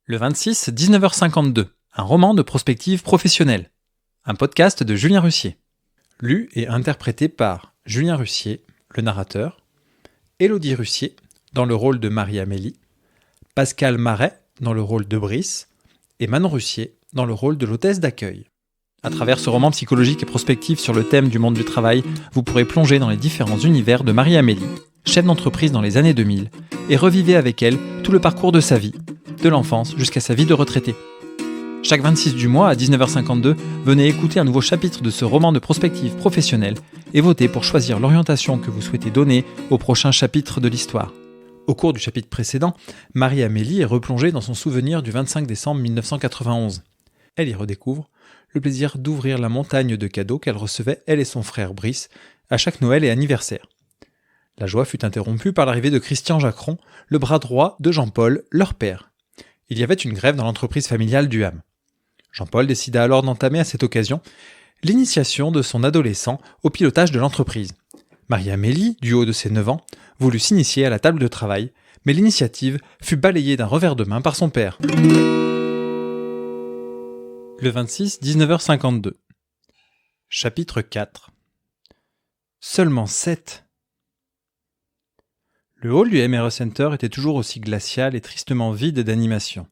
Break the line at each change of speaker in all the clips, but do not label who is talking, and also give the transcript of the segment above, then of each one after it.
Le 26, 19h52, un roman de prospective professionnelle. Un podcast de Julien Russier. Lu et interprété par Julien Russier, le narrateur, Élodie Russier, dans le rôle de Marie-Amélie, Pascal Marais, dans le rôle de Brice, et Manon Russier, dans le rôle de l'hôtesse d'accueil. À travers ce roman psychologique et prospectif sur le thème du monde du travail, vous pourrez plonger dans les différents univers de Marie-Amélie, chef d'entreprise dans les années 2000, et revivez avec elle tout le parcours de sa vie, de l'enfance jusqu'à sa vie de retraité. Chaque 26 du mois à 19h52, venez écouter un nouveau chapitre de ce roman de prospective professionnelle et votez pour choisir l'orientation que vous souhaitez donner au prochain chapitre de l'histoire. Au cours du chapitre précédent, Marie-Amélie est replongée dans son souvenir du 25 décembre 1991. Elle y redécouvre le plaisir d'ouvrir la montagne de cadeaux qu'elle recevait, elle et son frère Brice, à chaque Noël et anniversaire. La joie fut interrompue par l'arrivée de Christian Jacqueron, le bras droit de Jean-Paul, leur père. Il y avait une grève dans l'entreprise familiale du Ham. Jean-Paul décida alors d'entamer à cette occasion l'initiation de son adolescent au pilotage de l'entreprise. Marie-Amélie, du haut de ses 9 ans, voulut s'initier à la table de travail, mais l'initiative fut balayée d'un revers de main par son père. Le 26, 19h52. Chapitre 4. Seulement 7. Le hall du MRE Center était toujours aussi glacial et tristement vide d'animation.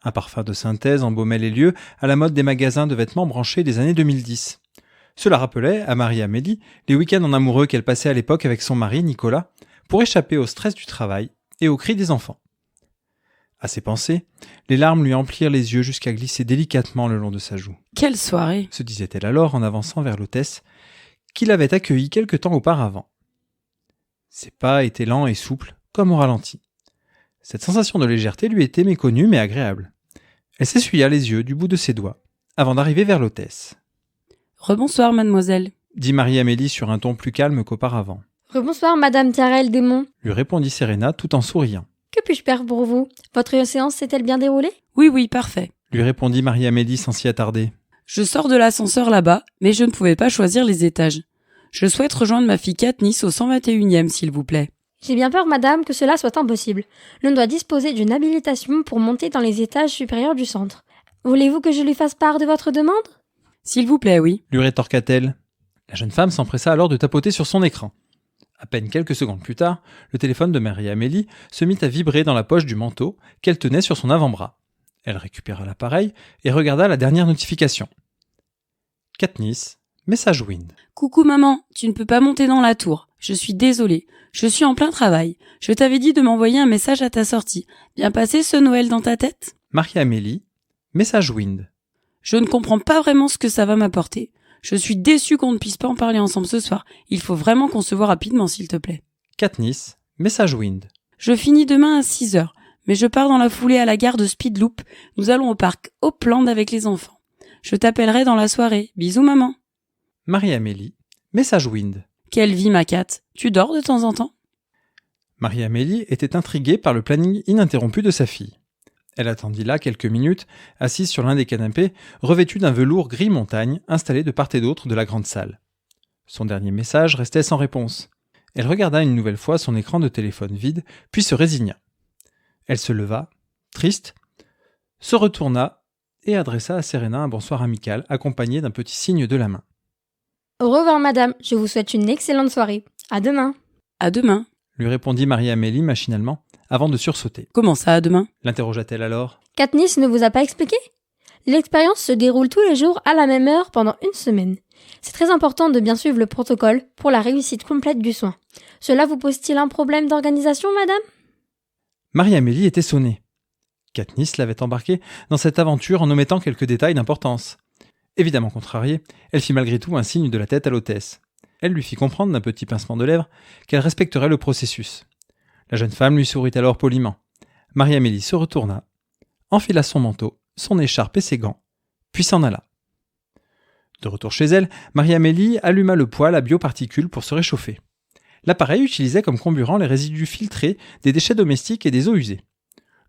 Un parfum de synthèse embaumait les lieux à la mode des magasins de vêtements branchés des années 2010. Cela rappelait à Marie-Amélie les week-ends en amoureux qu'elle passait à l'époque avec son mari, Nicolas, pour échapper au stress du travail et aux cris des enfants. À ses pensées, les larmes lui emplirent les yeux jusqu'à glisser délicatement le long de sa joue.
« Quelle soirée !»
se disait-elle alors en avançant vers l'hôtesse, qui l'avait accueillie quelque temps auparavant. Ses pas étaient lents et souples, comme au ralenti. Cette sensation de légèreté lui était méconnue mais agréable. Elle s'essuya les yeux du bout de ses doigts, avant d'arriver vers l'hôtesse.
« Rebonsoir, mademoiselle » dit
Marie-Amélie sur un ton plus calme qu'auparavant.
« Rebonsoir, madame Thérèse Desmonts »
lui répondit Serena tout en souriant.
« Que puis-je faire pour vous ? Votre séance s'est-elle bien déroulée ?»«
Oui, parfait »
lui répondit Marie-Amélie sans s'y attarder.
« Je sors de l'ascenseur là-bas, mais je ne pouvais pas choisir les étages. Je souhaite rejoindre ma fille Katniss au 121e, s'il vous plaît. »
« J'ai bien peur, madame, que cela soit impossible. L'on doit disposer d'une habilitation pour monter dans les étages supérieurs du centre. Voulez-vous que je lui fasse part de votre demande ?»«
S'il vous plaît, oui. »
lui rétorqua-t-elle. La jeune femme s'empressa alors de tapoter sur son écran. À peine quelques secondes plus tard, le téléphone de Marie-Amélie se mit à vibrer dans la poche du manteau qu'elle tenait sur son avant-bras. Elle récupéra l'appareil et regarda la dernière notification. Katniss, message Wind.
« Coucou maman, tu ne peux pas monter dans la tour. Je suis désolée. Je suis en plein travail. Je t'avais dit de m'envoyer un message à ta sortie. Bien passé ce Noël dans ta tête ?
Marie-Amélie, message Wind.
Je ne comprends pas vraiment ce que ça va m'apporter. Je suis déçue qu'on ne puisse pas en parler ensemble ce soir. Il faut vraiment qu'on se voit rapidement, s'il te plaît.
Katniss, message Wind.
Je finis demain à 6h, mais je pars dans la foulée à la gare de Speedloop. Nous allons au parc Hopland avec les enfants. Je t'appellerai dans la soirée. Bisous maman.
Marie-Amélie, message Wind.
Quelle vie, ma Kat. Tu dors de temps en temps ?
Marie-Amélie était intriguée par le planning ininterrompu de sa fille. Elle attendit là quelques minutes, assise sur l'un des canapés, revêtue d'un velours gris montagne, installé de part et d'autre de la grande salle. Son dernier message restait sans réponse. Elle regarda une nouvelle fois son écran de téléphone vide, puis se résigna. Elle se leva, triste, se retourna et adressa à Serena un bonsoir amical, accompagné d'un petit signe de la main.
Au revoir, madame. Je vous souhaite une excellente soirée. À demain. »«
À demain »
lui répondit Marie-Amélie machinalement, avant de sursauter.
« Comment ça, à demain »
l'interrogea-t-elle alors.
« Katniss ne vous a pas expliqué ? L'expérience se déroule tous les jours à la même heure pendant 1 semaine. C'est très important de bien suivre le protocole pour la réussite complète du soin. Cela vous pose-t-il un problème d'organisation, madame ?»
Marie-Amélie était sonnée. Katniss l'avait embarquée dans cette aventure en omettant quelques détails d'importance. Évidemment contrariée, elle fit malgré tout un signe de la tête à l'hôtesse. Elle lui fit comprendre d'un petit pincement de lèvres qu'elle respecterait le processus. La jeune femme lui sourit alors poliment. Marie-Amélie se retourna, enfila son manteau, son écharpe et ses gants, puis s'en alla. De retour chez elle, Marie-Amélie alluma le poêle à bioparticules pour se réchauffer. L'appareil utilisait comme comburant les résidus filtrés des déchets domestiques et des eaux usées.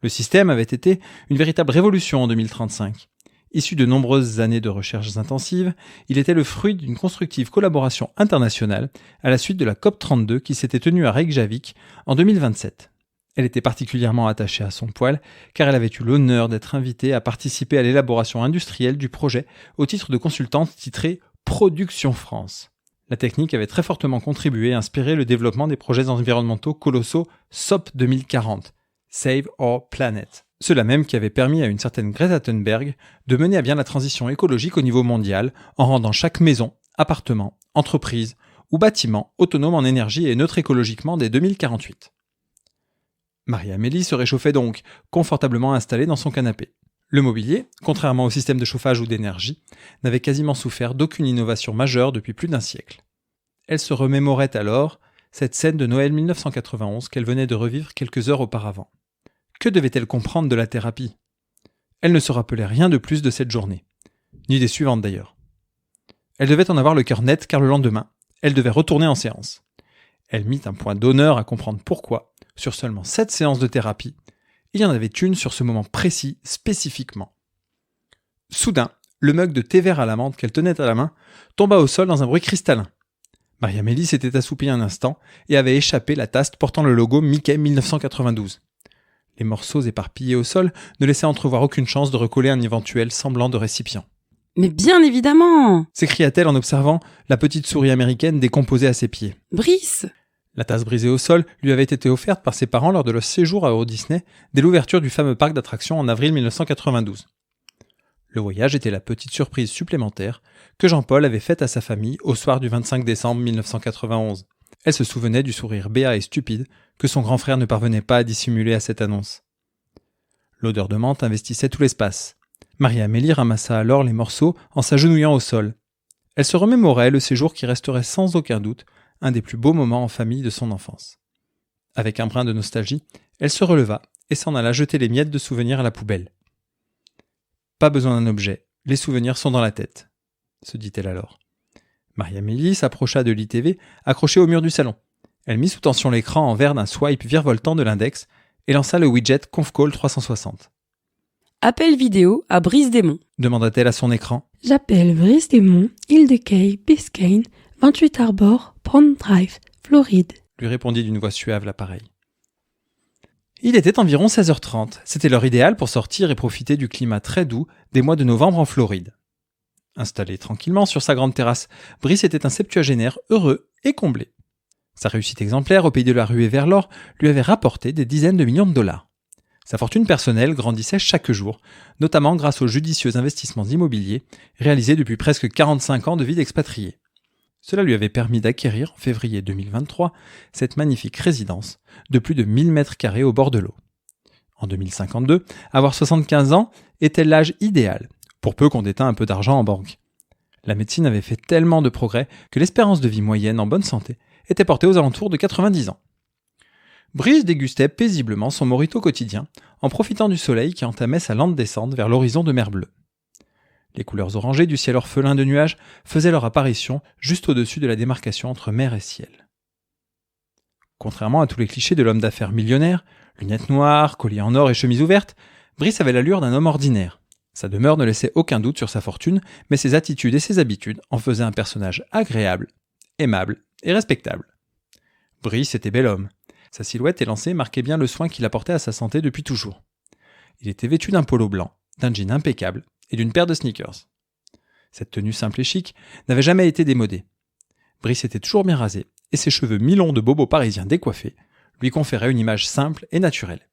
Le système avait été une véritable révolution en 2035. Issu de nombreuses années de recherches intensives, il était le fruit d'une constructive collaboration internationale à la suite de la COP32 qui s'était tenue à Reykjavik en 2027. Elle était particulièrement attachée à son poêle, car elle avait eu l'honneur d'être invitée à participer à l'élaboration industrielle du projet au titre de consultante titrée « Production France ». La technique avait très fortement contribué à inspirer le développement des projets environnementaux colossaux SOP 2040, Save Our Planet. Ceux-là même qui avaient permis à une certaine Greta Thunberg de mener à bien la transition écologique au niveau mondial en rendant chaque maison, appartement, entreprise ou bâtiment autonome en énergie et neutre écologiquement dès 2048. Marie-Amélie se réchauffait donc, confortablement installée dans son canapé. Le mobilier, contrairement au système de chauffage ou d'énergie, n'avait quasiment souffert d'aucune innovation majeure depuis plus d'un siècle. Elle se remémorait alors cette scène de Noël 1991 qu'elle venait de revivre quelques heures auparavant. Que devait-elle comprendre de la thérapie ? Elle ne se rappelait rien de plus de cette journée, ni des suivantes d'ailleurs. Elle devait en avoir le cœur net car le lendemain, elle devait retourner en séance. Elle mit un point d'honneur à comprendre pourquoi, sur seulement 7 séances de thérapie, il y en avait une sur ce moment précis spécifiquement. Soudain, le mug de thé vert à la menthe qu'elle tenait à la main tomba au sol dans un bruit cristallin. Marie-Amélie s'était assoupie un instant et avait échappé la tasse portant le logo Mickey 1992. Les morceaux éparpillés au sol ne laissaient entrevoir aucune chance de recoller un éventuel semblant de récipient.
« Mais bien évidemment !»
s'écria-t-elle en observant la petite souris américaine décomposée à ses pieds.
« Brice !»
La tasse brisée au sol lui avait été offerte par ses parents lors de leur séjour à Euro Disney dès l'ouverture du fameux parc d'attractions en avril 1992. Le voyage était la petite surprise supplémentaire que Jean-Paul avait faite à sa famille au soir du 25 décembre 1991. Elle se souvenait du sourire béat et stupide que son grand frère ne parvenait pas à dissimuler à cette annonce. L'odeur de menthe investissait tout l'espace. Marie-Amélie ramassa alors les morceaux en s'agenouillant au sol. Elle se remémorait le séjour qui resterait sans aucun doute un des plus beaux moments en famille de son enfance. Avec un brin de nostalgie, elle se releva et s'en alla jeter les miettes de souvenirs à la poubelle. Pas besoin d'un objet, les souvenirs sont dans la tête, se dit-elle alors. Marie-Amélie s'approcha de l'ITV accroché au mur du salon. Elle mit sous tension l'écran en verre d'un swipe virevoltant de l'index et lança le widget ConfCall 360.
« Appel vidéo à Brice-Démon »
demanda-t-elle à son écran.
« J'appelle Brice-Démon, Île-de-Quay, Biscayne, 28 Arbor, Pond Drive, Floride. »
lui répondit d'une voix suave l'appareil. Il était environ 16h30. C'était l'heure idéale pour sortir et profiter du climat très doux des mois de novembre en Floride. Installé tranquillement sur sa grande terrasse, Brice était un septuagénaire heureux et comblé. Sa réussite exemplaire au pays de la ruée vers l'or lui avait rapporté des dizaines de millions de dollars. Sa fortune personnelle grandissait chaque jour, notamment grâce aux judicieux investissements immobiliers réalisés depuis presque 45 ans de vie d'expatrié. Cela lui avait permis d'acquérir en février 2023 cette magnifique résidence de plus de 1000 mètres carrés au bord de l'eau. En 2052, avoir 75 ans était l'âge idéal, pour peu qu'on détint un peu d'argent en banque. La médecine avait fait tellement de progrès que l'espérance de vie moyenne en bonne santé était portée aux alentours de 90 ans. Brice dégustait paisiblement son mojito quotidien en profitant du soleil qui entamait sa lente descente vers l'horizon de mer bleue. Les couleurs orangées du ciel orphelin de nuages faisaient leur apparition juste au-dessus de la démarcation entre mer et ciel. Contrairement à tous les clichés de l'homme d'affaires millionnaire, lunettes noires, collier en or et chemise ouverte, Brice avait l'allure d'un homme ordinaire. Sa demeure ne laissait aucun doute sur sa fortune, mais ses attitudes et ses habitudes en faisaient un personnage agréable, aimable et respectable. Brice était bel homme. Sa silhouette élancée marquait bien le soin qu'il apportait à sa santé depuis toujours. Il était vêtu d'un polo blanc, d'un jean impeccable et d'une paire de sneakers. Cette tenue simple et chic n'avait jamais été démodée. Brice était toujours bien rasé et ses cheveux mi-longs de bobo parisien décoiffés lui conféraient une image simple et naturelle.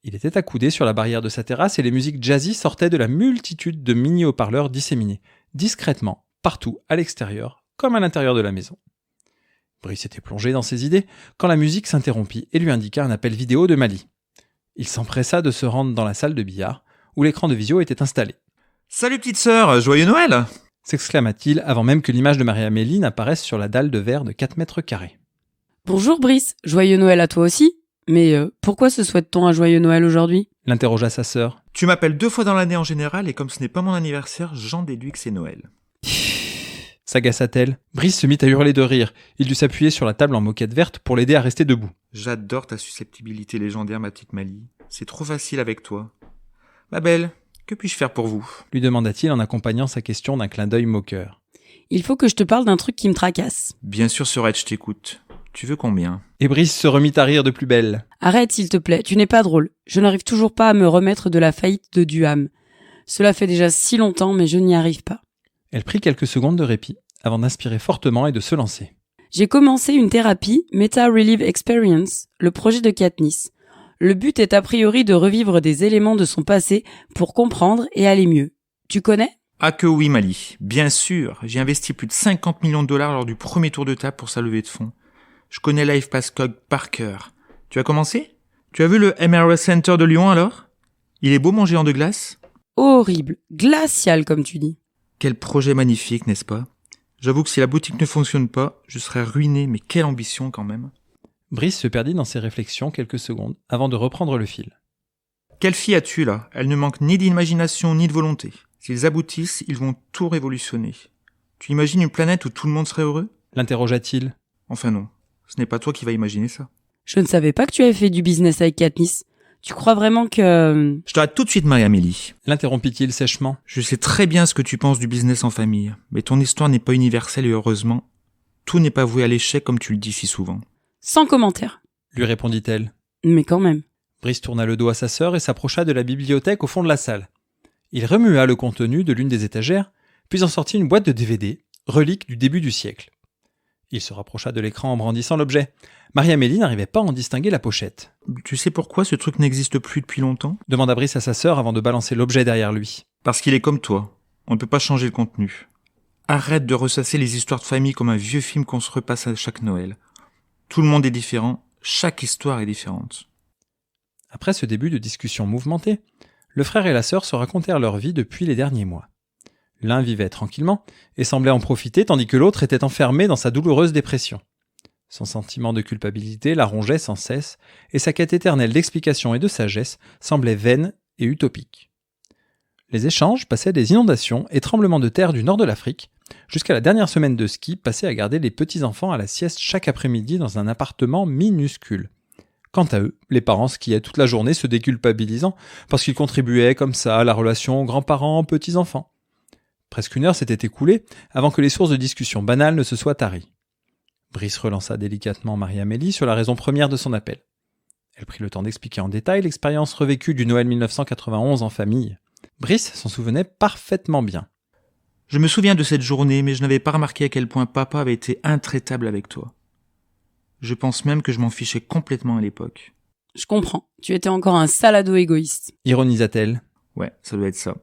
Il était accoudé sur la barrière de sa terrasse et les musiques jazzy sortaient de la multitude de mini-haut-parleurs disséminés, discrètement, partout à l'extérieur, comme à l'intérieur de la maison. Brice était plongé dans ses idées quand la musique s'interrompit et lui indiqua un appel vidéo de Mali. Il s'empressa de se rendre dans la salle de billard où l'écran de visio était installé.
« Salut petite sœur, joyeux Noël !»
s'exclama-t-il avant même que l'image de Marie-Amélie n'apparaisse sur la dalle de verre de 4 mètres carrés.
« Bonjour Brice, joyeux Noël à toi aussi. Mais pourquoi se souhaite-t-on un joyeux Noël aujourd'hui ?» l'interrogea sa sœur.
« Tu m'appelles 2 fois dans l'année en général et comme ce n'est pas mon anniversaire, j'en déduis que c'est Noël. »
s'agaça-t-elle. Brice se mit à hurler de rire. Il dut s'appuyer sur la table en moquette verte pour l'aider à rester debout.
« J'adore ta susceptibilité légendaire, ma petite Mali. C'est trop facile avec toi. Ma belle, que puis-je faire pour vous ?»
lui demanda-t-il en accompagnant sa question d'un clin d'œil moqueur.
« Il faut que je te parle d'un truc qui me tracasse. »
« Bien sûr, Sorette, je t'écoute. Tu veux combien?
Et Brice se remit à rire de plus belle.
Arrête s'il te plaît, tu n'es pas drôle. Je n'arrive toujours pas à me remettre de la faillite de Duham. Cela fait déjà si longtemps, mais je n'y arrive pas.
Elle prit quelques secondes de répit avant d'inspirer fortement et de se lancer.
J'ai commencé une thérapie, Meta Relief Experience, le projet de Katniss. Le but est a priori de revivre des éléments de son passé pour comprendre et aller mieux. Tu connais ?
Ah que oui, Mali. Bien sûr, j'ai investi plus de 50 millions de dollars lors du premier tour de table pour sa levée de fonds. Je connais Life Passcog par cœur. Tu as commencé? Tu as vu le MRS Center de Lyon alors? Il est beau mon géant de glace?
Horrible, glacial comme tu dis.
Quel projet magnifique, n'est-ce pas? J'avoue que si la boutique ne fonctionne pas, je serais ruiné, mais quelle ambition quand même.
Brice se perdit dans ses réflexions quelques secondes avant de reprendre le fil.
Quelle fille as-tu là? Elle ne manque ni d'imagination ni de volonté. S'ils aboutissent, ils vont tout révolutionner. Tu imagines une planète où tout le monde serait heureux?
L'interrogea-t-il.
Enfin non, ce n'est pas toi qui vas imaginer ça.
Je ne savais pas que tu avais fait du business avec Katniss. Tu crois vraiment que...
Je t'arrête tout de suite, Marie-Amélie.
L'interrompit-il sèchement.
Je sais très bien ce que tu penses du business en famille, mais ton histoire n'est pas universelle et heureusement, tout n'est pas voué à l'échec comme tu le dis si souvent.
Sans commentaire.
Lui répondit-elle.
Mais quand même.
Brice tourna le dos à sa sœur et s'approcha de la bibliothèque au fond de la salle. Il remua le contenu de l'une des étagères, puis en sortit une boîte de DVD, relique du début du siècle. Il se rapprocha de l'écran en brandissant l'objet. Marie-Amélie n'arrivait pas à en distinguer la pochette.
Tu sais pourquoi ce truc n'existe plus depuis longtemps?
Demanda Brice à sa sœur avant de balancer l'objet derrière lui.
Parce qu'il est comme toi. On ne peut pas changer le contenu. Arrête de ressasser les histoires de famille comme un vieux film qu'on se repasse à chaque Noël. Tout le monde est différent, chaque histoire est différente.
Après ce début de discussion mouvementée, le frère et la sœur se racontèrent leur vie depuis les derniers mois. L'un vivait tranquillement et semblait en profiter tandis que l'autre était enfermé dans sa douloureuse dépression. Son sentiment de culpabilité la rongeait sans cesse et sa quête éternelle d'explication et de sagesse semblait vaine et utopique. Les échanges passaient des inondations et tremblements de terre du nord de l'Afrique jusqu'à la dernière semaine de ski passée à garder les petits-enfants à la sieste chaque après-midi dans un appartement minuscule. Quant à eux, les parents skiaient toute la journée se déculpabilisant parce qu'ils contribuaient comme ça à la relation grands-parents-petits-enfants. Presque une heure s'était écoulée avant que les sources de discussion banales ne se soient taries. Brice relança délicatement Marie-Amélie sur la raison première de son appel. Elle prit le temps d'expliquer en détail l'expérience revécue du Noël 1991 en famille. Brice s'en souvenait parfaitement bien.
Je me souviens de cette journée, mais je n'avais pas remarqué à quel point papa avait été intraitable avec toi. Je pense même que je m'en fichais complètement à l'époque.
Je comprends. Tu étais encore un salado égoïste.
Ironisa-t-elle.
Ouais, ça doit être ça.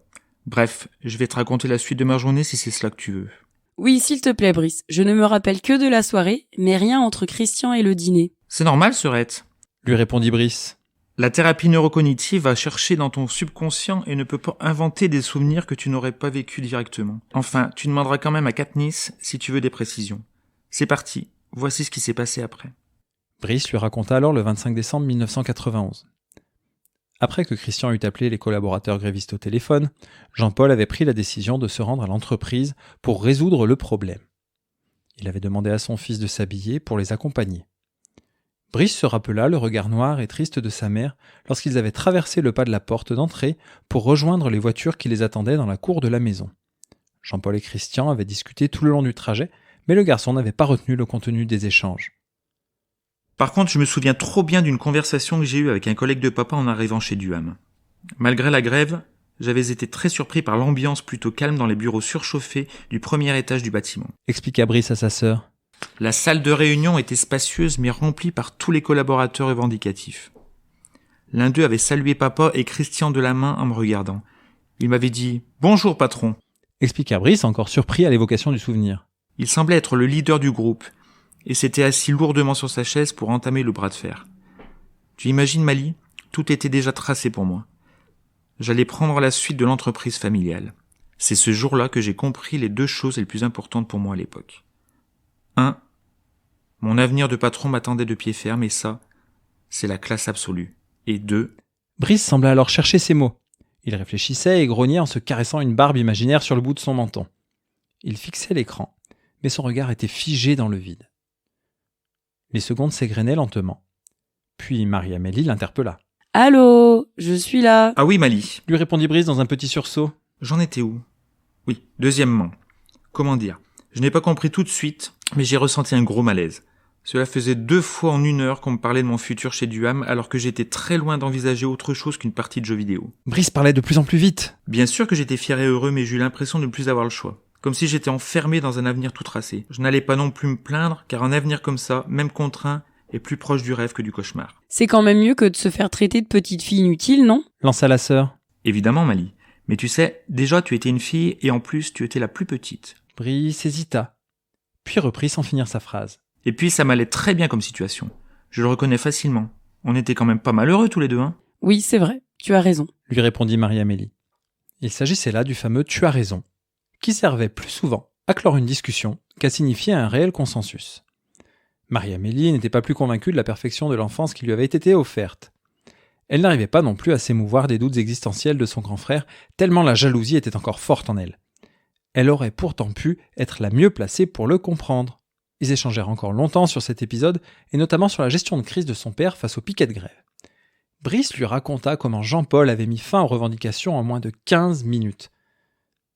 Bref, je vais te raconter la suite de ma journée si c'est cela que tu veux.
Oui, s'il te plaît, Brice. Je ne me rappelle que de la soirée, mais rien entre Christian et le dîner.
C'est normal, Serette.
Lui répondit Brice.
La thérapie neurocognitive va chercher dans ton subconscient et ne peut pas inventer des souvenirs que tu n'aurais pas vécus directement. Enfin, tu demanderas quand même à Katniss si tu veux des précisions. C'est parti. Voici ce qui s'est passé après.
Brice lui raconta alors le 25 décembre 1991. Après que Christian eut appelé les collaborateurs grévistes au téléphone, Jean-Paul avait pris la décision de se rendre à l'entreprise pour résoudre le problème. Il avait demandé à son fils de s'habiller pour les accompagner. Brice se rappela le regard noir et triste de sa mère lorsqu'ils avaient traversé le pas de la porte d'entrée pour rejoindre les voitures qui les attendaient dans la cour de la maison. Jean-Paul et Christian avaient discuté tout le long du trajet, mais le garçon n'avait pas retenu le contenu des échanges.
Par contre, je me souviens trop bien d'une conversation que j'ai eue avec un collègue de papa en arrivant chez Duham. Malgré la grève, j'avais été très surpris par l'ambiance plutôt calme dans les bureaux surchauffés du premier étage du bâtiment.
Expliqua Brice à sa sœur.
La salle de réunion était spacieuse mais remplie par tous les collaborateurs revendicatifs. L'un d'eux avait salué papa et Christian de la main en me regardant. Il m'avait dit « Bonjour patron ».
Expliqua Brice, encore surpris à l'évocation du souvenir.
Il semblait être le leader du groupe et s'était assis lourdement sur sa chaise pour entamer le bras de fer. Tu imagines, Mali, tout était déjà tracé pour moi. J'allais prendre la suite de l'entreprise familiale. C'est ce jour-là que j'ai compris les deux choses les plus importantes pour moi à l'époque. 1. Mon avenir de patron m'attendait de pied ferme et ça, c'est la classe absolue. Et 2.
Brice sembla alors chercher ses mots. Il réfléchissait et grognait en se caressant une barbe imaginaire sur le bout de son menton. Il fixait l'écran, mais son regard était figé dans le vide. Les secondes s'égrenaient lentement. Puis Marie-Amélie l'interpella.
« Allô, je suis là. »
Ah oui, Mali.
Lui répondit Brice dans un petit sursaut.
J'en étais où? Oui, deuxièmement. Comment dire? Je n'ai pas compris tout de suite, mais j'ai ressenti un gros malaise. Cela faisait 2 fois en 1 heure qu'on me parlait de mon futur chez Duham alors que j'étais très loin d'envisager autre chose qu'une partie de jeux vidéo.
Brice parlait de plus en plus vite.
Bien sûr que j'étais fier et heureux, mais j'ai eu l'impression de ne plus avoir le choix. Comme si j'étais enfermé dans un avenir tout tracé. Je n'allais pas non plus me plaindre, car un avenir comme ça, même contraint, est plus proche du rêve que du cauchemar.
C'est quand même mieux que de se faire traiter de petite fille inutile, non ?
Lança la sœur.
Évidemment, Mali. Mais tu sais, déjà tu étais une fille et en plus tu étais la plus petite.
Brice hésita, puis reprit sans finir sa phrase.
Et puis ça m'allait très bien comme situation. Je le reconnais facilement. On était quand même pas malheureux tous les deux, hein ?
Oui, c'est vrai, tu as raison.
Lui répondit Marie-Amélie. Il s'agissait là du fameux « tu as raison », qui servait plus souvent à clore une discussion qu'à signifier un réel consensus. Marie-Amélie n'était pas plus convaincue de la perfection de l'enfance qui lui avait été offerte. Elle n'arrivait pas non plus à s'émouvoir des doutes existentiels de son grand frère, tellement la jalousie était encore forte en elle. Elle aurait pourtant pu être la mieux placée pour le comprendre. Ils échangèrent encore longtemps sur cet épisode, et notamment sur la gestion de crise de son père face au piquet de grève. Brice lui raconta comment Jean-Paul avait mis fin aux revendications en moins de 15 minutes.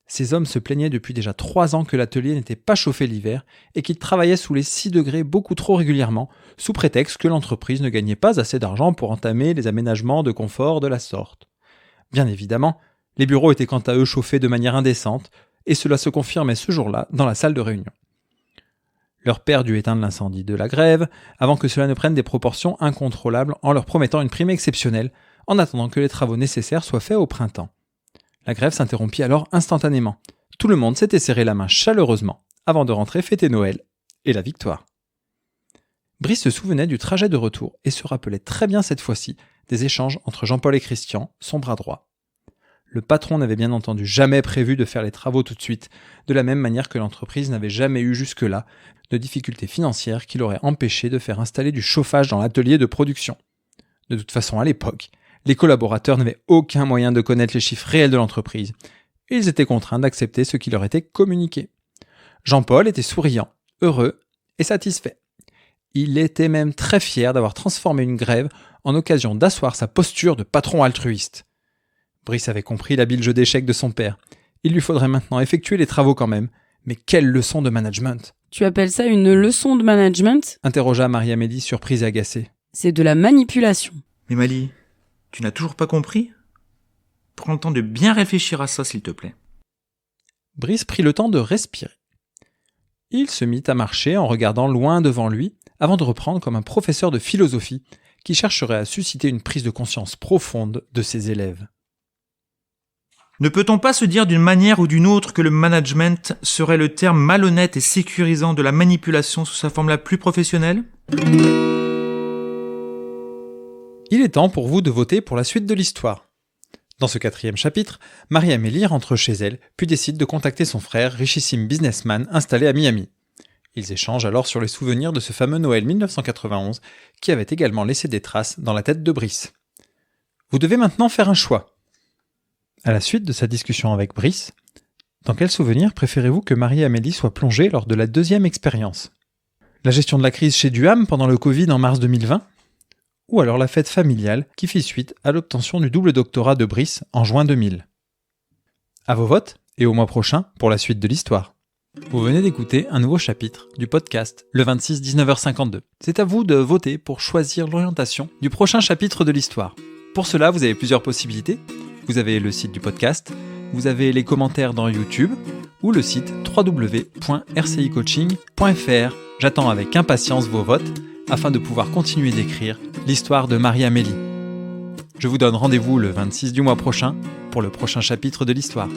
Ces hommes se plaignaient depuis déjà 3 ans que l'atelier n'était pas chauffé l'hiver et qu'ils travaillaient sous les 6 degrés beaucoup trop régulièrement, sous prétexte que l'entreprise ne gagnait pas assez d'argent pour entamer les aménagements de confort de la sorte. Bien évidemment, les bureaux étaient quant à eux chauffés de manière indécente, et cela se confirmait ce jour-là dans la salle de réunion. Leur père dut éteindre l'incendie de la grève avant que cela ne prenne des proportions incontrôlables en leur promettant une prime exceptionnelle en attendant que les travaux nécessaires soient faits au printemps. La grève s'interrompit alors instantanément. Tout le monde s'était serré la main chaleureusement avant de rentrer fêter Noël et la victoire. Brice se souvenait du trajet de retour et se rappelait très bien cette fois-ci des échanges entre Jean-Paul et Christian, son bras droit. Le patron n'avait bien entendu jamais prévu de faire les travaux tout de suite, de la même manière que l'entreprise n'avait jamais eu jusque-là de difficultés financières qui l'auraient empêché de faire installer du chauffage dans l'atelier de production. De toute façon, à l'époque, les collaborateurs n'avaient aucun moyen de connaître les chiffres réels de l'entreprise, et ils étaient contraints d'accepter ce qui leur était communiqué. Jean-Paul était souriant, heureux et satisfait. Il était même très fier d'avoir transformé une grève en occasion d'asseoir sa posture de patron altruiste. Brice avait compris l'habile jeu d'échecs de son père. Il lui faudrait maintenant effectuer les travaux quand même. Mais quelle leçon de management !
Tu appelles ça une leçon de management ?
Interrogea Marie-Amélie surprise et agacée.
C'est de la manipulation.
Mais Mali, tu n'as toujours pas compris ? Prends le temps de bien réfléchir à ça, s'il te plaît.
Brice prit le temps de respirer. Il se mit à marcher en regardant loin devant lui, avant de reprendre comme un professeur de philosophie qui chercherait à susciter une prise de conscience profonde de ses élèves.
Ne peut-on pas se dire d'une manière ou d'une autre que le management serait le terme malhonnête et sécurisant de la manipulation sous sa forme la plus professionnelle ?
Il est temps pour vous de voter pour la suite de l'histoire. Dans ce 4e chapitre, Marie-Amélie rentre chez elle, puis décide de contacter son frère, richissime businessman installé à Miami. Ils échangent alors sur les souvenirs de ce fameux Noël 1991 qui avait également laissé des traces dans la tête de Brice. Vous devez maintenant faire un choix. À la suite de sa discussion avec Brice, dans quel souvenir préférez-vous que Marie-Amélie soit plongée lors de la 2e expérience ? La gestion de la crise chez Duham pendant le Covid en mars 2020 ? Ou alors la fête familiale qui fit suite à l'obtention du double doctorat de Brice en juin 2000 ? À vos votes et au mois prochain pour la suite de l'histoire. Vous venez d'écouter un nouveau chapitre du podcast Le 26 19h52. C'est à vous de voter pour choisir l'orientation du prochain chapitre de l'histoire. Pour cela, vous avez plusieurs possibilités. Vous avez le site du podcast, vous avez les commentaires dans YouTube ou le site www.rcicoaching.fr. J'attends avec impatience vos votes afin de pouvoir continuer d'écrire l'histoire de Marie-Amélie. Je vous donne rendez-vous le 26 du mois prochain pour le prochain chapitre de l'histoire.